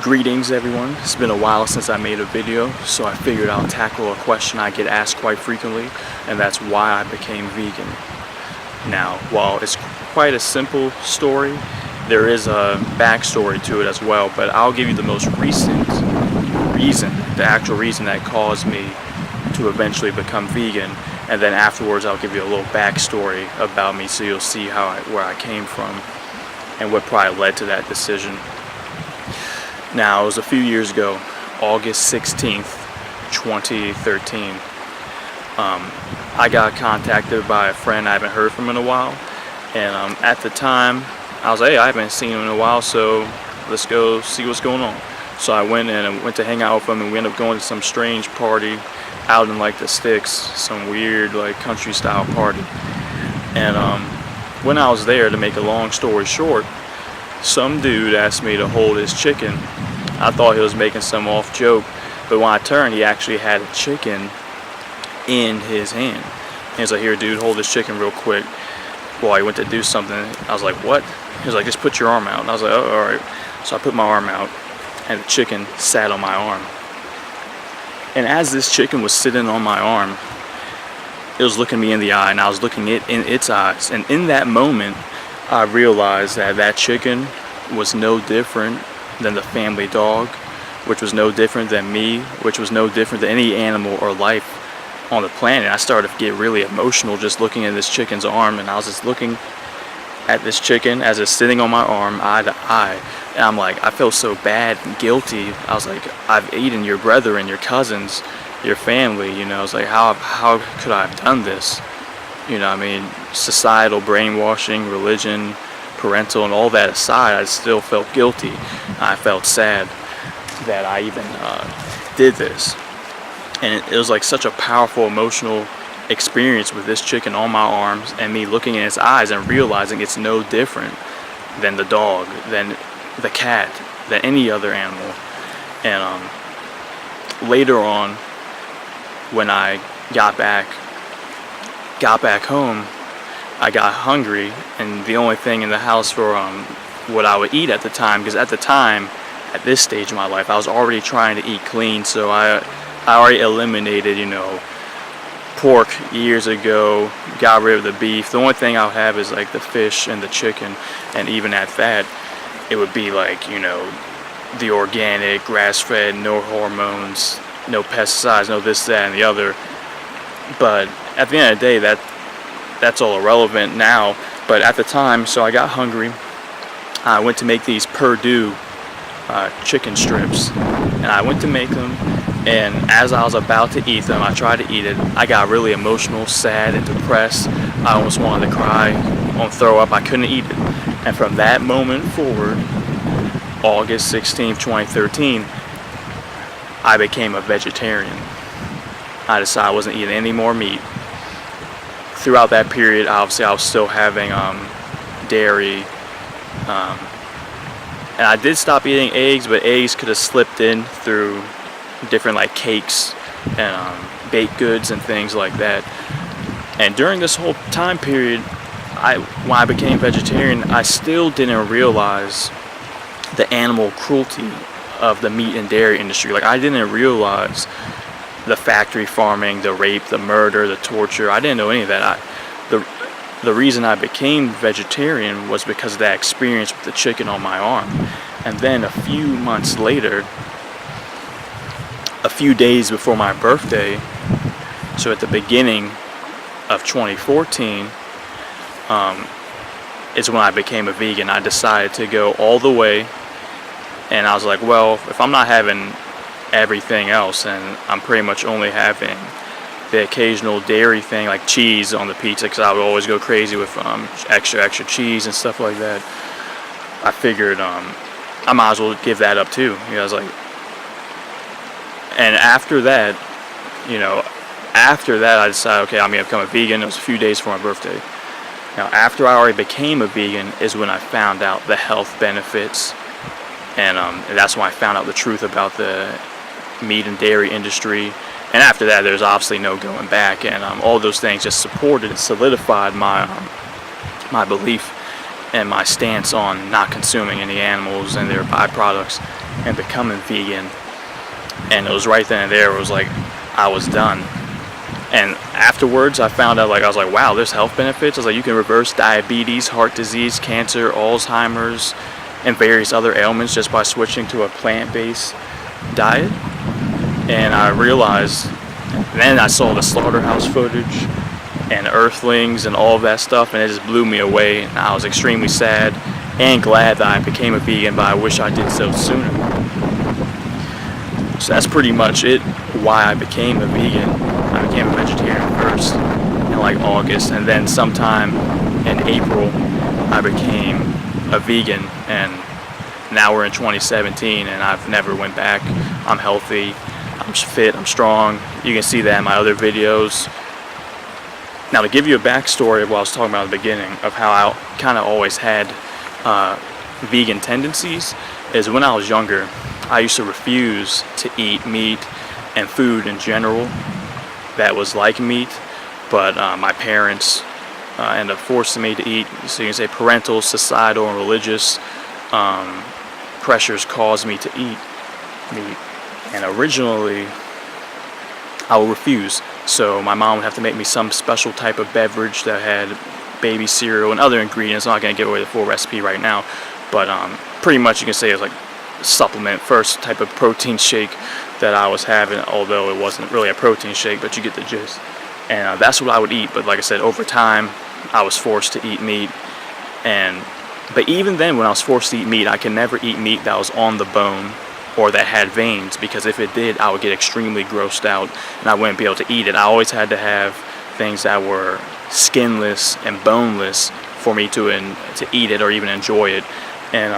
Greetings everyone, it's been a while since I made a video, so I figured I'll tackle a question I get asked quite frequently, and that's why I became vegan. Now, while it's quite a simple story, there is a backstory to it as well, but I'll give you the most recent reason, the actual reason that caused me to eventually become vegan, and then afterwards I'll give you a little backstory about me so you'll see where I came from and what probably led to that decision. Now, it was a few years ago, August 16th, 2013. I got contacted by a friend I haven't heard from in a while, and at the time, I was like, hey, I haven't seen him in a while, so let's go see what's going on. So I went to hang out with him, and we ended up going to some strange party out in like the sticks, some weird like country style party. And when I was there, to make a long story short, some dude asked me to hold his chicken. I thought he was making some off joke, but when I turned, he actually had a chicken in his hand. He was like, here dude, hold this chicken real quick. Well, he went to do something. I was like, what? He was like, just put your arm out. And I was like, oh, alright. So I put my arm out, and the chicken sat on my arm. And as this chicken was sitting on my arm, it was looking me in the eye, and I was looking it in its eyes. And in that moment, I realized that that chicken was no different than the family dog, which was no different than me, which was no different than any animal or life on the planet. I started to get really emotional just looking at this chicken's arm, and I was just looking at this chicken as it's sitting on my arm, eye to eye, and I'm like, I felt so bad and guilty. I was like, I've eaten your brethren, your cousins, your family, you know. I was like, how could I have done this? You know, I mean, societal brainwashing, religion, parental, and all that aside, I still felt guilty. I felt sad that I even did this. And it was like such a powerful emotional experience with this chicken on my arms and me looking in its eyes and realizing it's no different than the dog, than the cat, than any other animal. And later on, when I got back home, I got hungry, and the only thing in the house for what I would eat at the time, because at the time, at this stage of my life, I was already trying to eat clean, so I already eliminated, you know, pork years ago, got rid of the beef. The only thing I'll have is like the fish and the chicken, and even at that, it would be like, you know, the organic, grass-fed, no hormones, no pesticides, no this, that, and the other. But at the end of the day, that's all irrelevant now. But at the time, so I got hungry. I went to make these Perdue chicken strips, and I went to make them, and as I was about to eat them, I tried to eat it. I got really emotional, sad, and depressed. I almost wanted to cry, almost throw up. I couldn't eat it. And from that moment forward, August 16th, 2013, I became a vegetarian. I decided I wasn't eating any more meat. Throughout that period, obviously, I was still having dairy, and I did stop eating eggs, but eggs could have slipped in through different like cakes and baked goods and things like that. And during this whole time period, when I became vegetarian, I still didn't realize the animal cruelty of the meat and dairy industry. Like, I didn't realize the factory farming, the rape, the murder, the torture. I didn't know any of that. The reason I became vegetarian was because of that experience with the chicken on my arm. And then a few months later, a few days before my birthday, so at the beginning of 2014, is when I became a vegan. I decided to go all the way, and I was like, well, if I'm not having everything else, and I'm pretty much only having the occasional dairy thing like cheese on the pizza, because I would always go crazy with extra cheese and stuff like that. I figured I might as well give that up too. You know, I was like, and after that, I decided, okay, I'm gonna become a vegan. It was a few days before my birthday. Now, after I already became a vegan is when I found out the health benefits, and that's when I found out the truth about the meat and dairy industry. And after that, there's obviously no going back, and all those things just supported and solidified my belief and my stance on not consuming any animals and their byproducts. and becoming vegan. And it was right then and there, it was like I was done. And afterwards I found out, like, I was like, wow, there's health benefits. I was like, you can reverse diabetes, heart disease, cancer, Alzheimer's, and various other ailments just by switching to a plant-based diet. And I realized, then I saw the slaughterhouse footage and earthlings and all of that stuff, and it just blew me away. And I was extremely sad and glad that I became a vegan, but I wish I did so sooner. So that's pretty much it, why I became a vegan. I became a vegetarian first in like August, and then sometime in April I became a vegan, and now we're in 2017 and I've never went back. I'm healthy, I'm fit, I'm strong. You can see that in my other videos. Now, to give you a backstory of what I was talking about at the beginning of how I kind of always had vegan tendencies, is when I was younger I used to refuse to eat meat and food in general that was like meat, but my parents ended up forcing me to eat. So you can say parental, societal, and religious pressures caused me to eat meat. And originally I would refuse. So my mom would have to make me some special type of beverage that had baby cereal and other ingredients. I'm not going to give away the full recipe right now, but pretty much you can say it's like supplement, first type of protein shake that I was having, although it wasn't really a protein shake, but you get the gist. And that's what I would eat. But like I said, over time I was forced to eat meat. But even then, when I was forced to eat meat, I could never eat meat that was on the bone or that had veins, because if it did, I would get extremely grossed out and I wouldn't be able to eat it. I always had to have things that were skinless and boneless for me to eat it or even enjoy it. And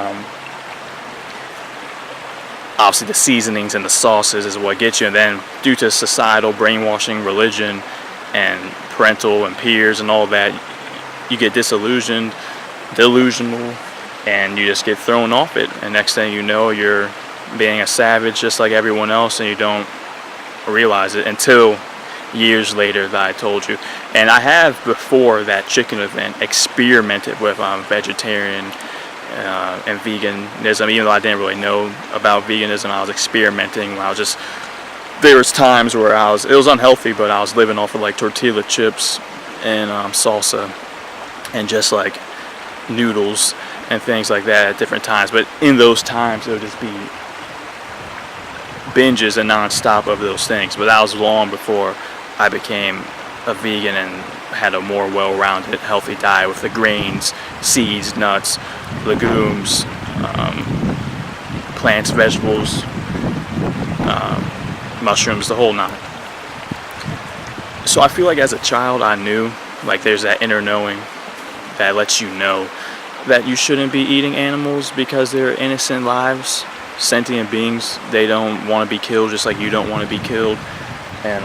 obviously the seasonings and the sauces is what gets you. And then due to societal brainwashing, religion, and parental and peers and all that, you get disillusioned, delusional, and you just get thrown off it. And next thing you know, you're being a savage just like everyone else, and you don't realize it until years later that I told you. And I have, before that chicken event, experimented with vegetarian and veganism. Even though I didn't really know about veganism, I was experimenting. There was times where it was unhealthy, but I was living off of like tortilla chips and salsa and just like noodles and things like that at different times. But in those times it would just be binges and non-stop of those things. But that was long before I became a vegan and had a more well-rounded, healthy diet with the grains, seeds, nuts, legumes, plants, vegetables, mushrooms, the whole nine. So I feel like as a child I knew, like, there's that inner knowing that lets you know that you shouldn't be eating animals because they're innocent lives, sentient beings. They don't want to be killed just like you don't want to be killed. And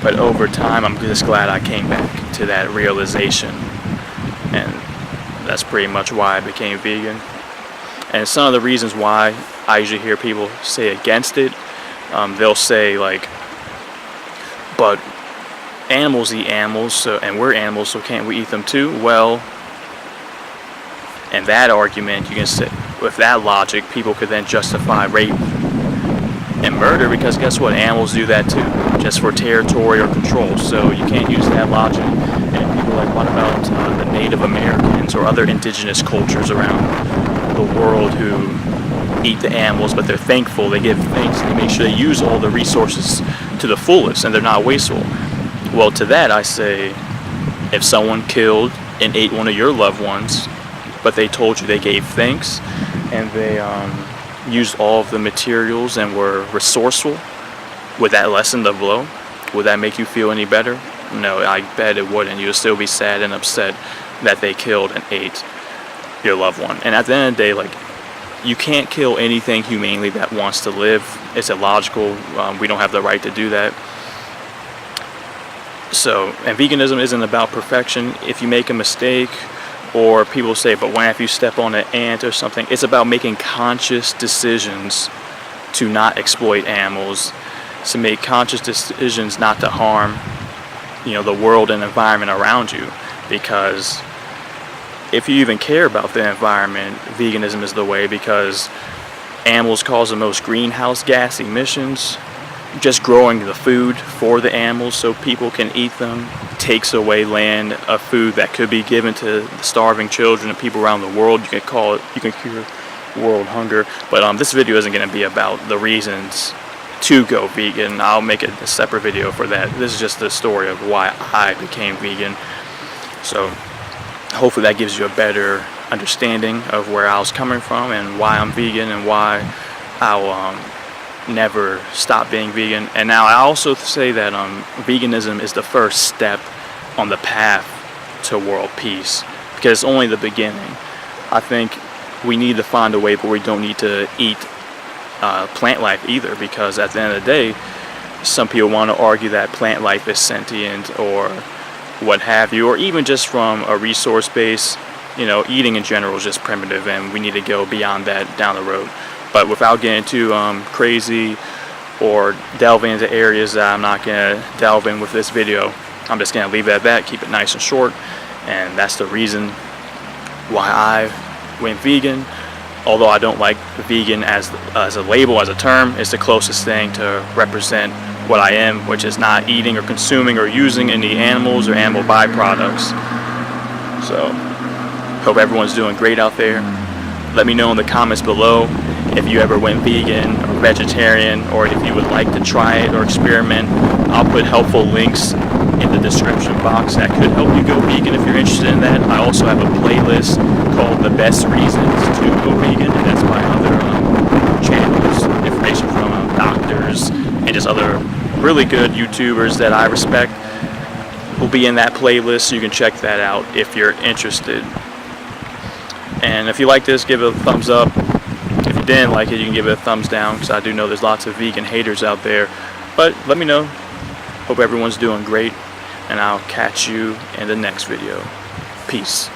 but over time I'm just glad I came back to that realization, and that's pretty much why I became vegan. And some of the reasons why I usually hear people say against it, they'll say like, but animals eat animals, and we're animals, so can't we eat them too? Well, and that argument, you can say, with that logic, people could then justify rape and murder, because guess what? Animals do that too, just for territory or control. So you can't use that logic. And people are like, what about the Native Americans or other indigenous cultures around the world who eat the animals, but they're thankful, they give thanks, they make sure they use all the resources to the fullest and they're not wasteful? Well, to that I say, if someone killed and ate one of your loved ones, but they told you they gave thanks and they used all of the materials and were resourceful, would that lessen the blow? Would that make you feel any better? No, I bet it wouldn't. You would still be sad and upset that they killed and ate your loved one. And at the end of the day, like, you can't kill anything humanely that wants to live. It's illogical. We don't have the right to do that. So, and veganism isn't about perfection. If you make a mistake, or people say, but what if you step on an ant or something? It's about making conscious decisions to not exploit animals, to make conscious decisions not to harm, the world and environment around you. Because if you even care about the environment, veganism is the way, because animals cause the most greenhouse gas emissions. Just growing the food for the animals so people can eat them takes away land of food that could be given to the starving children and people around the world. You can cure world hunger. But this video isn't going to be about the reasons to go vegan. I'll make a separate video for that. This is just the story of why I became vegan. So hopefully that gives you a better understanding of where I was coming from and why I'm vegan and why I'll never stop being vegan. And now I also say that veganism is the first step on the path to world peace, because it's only the beginning. I think we need to find a way where we don't need to eat plant life either, because at the end of the day, some people want to argue that plant life is sentient or what have you, or even just from a resource base, you know, eating in general is just primitive and we need to go beyond that down the road. But without getting too crazy or delving into areas that I'm not going to delve in with this video, I'm just going to leave it at that, keep it nice and short. And that's the reason why I went vegan. Although I don't like vegan as a label, as a term, it's the closest thing to represent what I am, which is not eating or consuming or using any animals or animal byproducts. So, hope everyone's doing great out there. Let me know in the comments below if you ever went vegan or vegetarian, or if you would like to try it or experiment. I'll put helpful links in the description box that could help you go vegan if you're interested in that. I also have a playlist called The Best Reasons to Go Vegan, and that's my other channels, information from doctors and just other really good YouTubers that I respect will be in that playlist, so you can check that out if you're interested. And if you like this, give it a thumbs up. If you didn't like it, you can give it a thumbs down, because I do know there's lots of vegan haters out there. But let me know. Hope everyone's doing great, and I'll catch you in the next video. Peace.